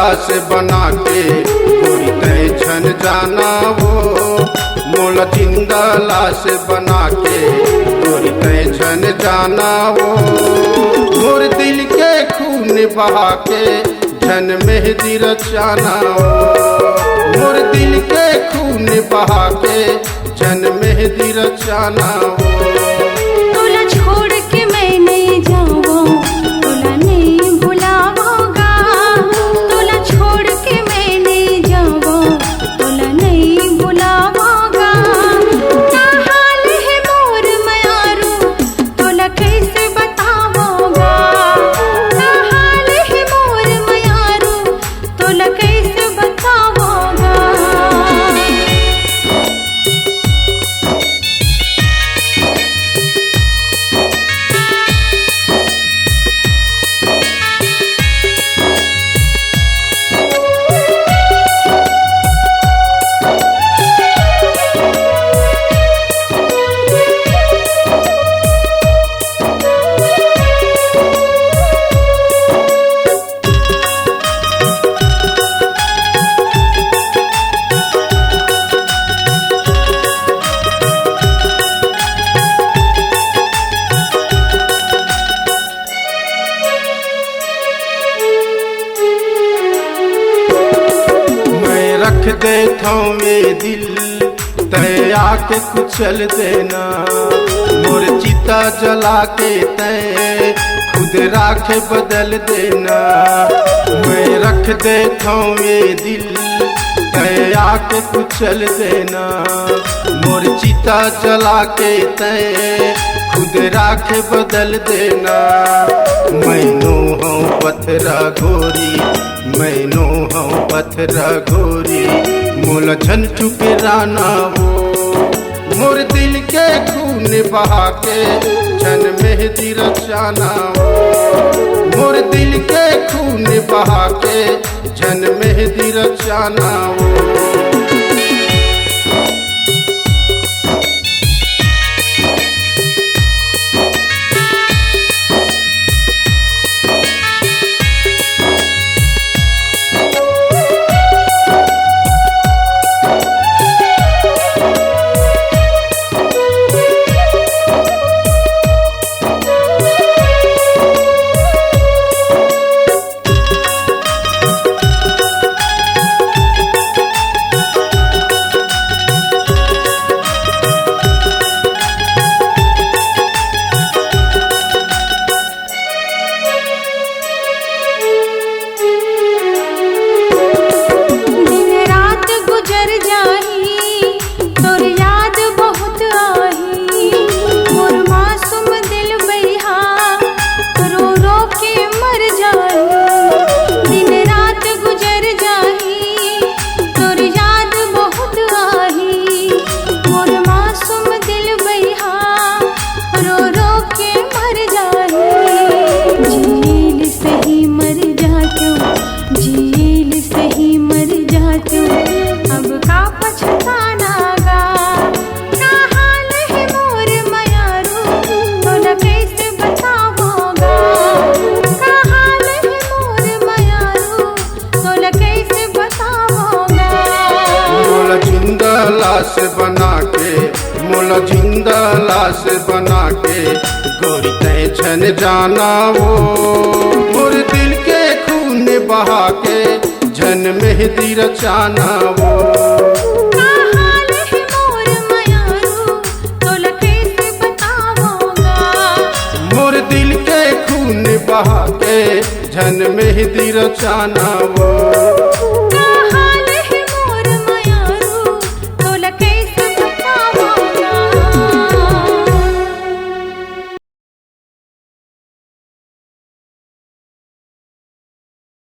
लाश बना के गोरी तय छन जाना वो, मोला जिंदा लाश बना के गोरी तय छन जाना वो। मोर दिल के खून बहा के जन मेहंदी रचाना वो, मोर दिल के खून बहा के जन मेहंदी रचाना वो। तोला छोड़ के मैं नहीं जाऊँ, तोला नहीं भुलाऊंगा, तोला छोड़ के मैं नहीं जाऊँ, तोला नहीं भुलाऊंगा। क्या हाल है मोर मयारू, तोला कैसे बताऊंगा, क्या हाल है मोर मयारू, तोला कैसे बताऊंगा। रख देता हूँ मेरे दिल तय आके कुचल देना, मोर चिता जला के तय खुद राखे बदल देना। मैं रख देता हूँ मेरे दिल तय आके कुचल देना, मोर चिता जला के तय खुद राखे बदल देना। मैनू हूँ पत्थरा घोरी, मैनू हूँ पत्थरा घोरी, मोला झन ठुकराना वो। मोर दिल के खून बहा के जन मेहंदी रचाना वो, मोर दिल के खून बहा के जन मेहंदी रचाना वो। लाश बना के, मोला जिंदा लाश बना के गोरी तय छन जाना वो। मोर दिल के खून बहा के जन मेहंदी रचाना वो। मोर दिल के खून बहा के जन मेहंदी रचाना वो।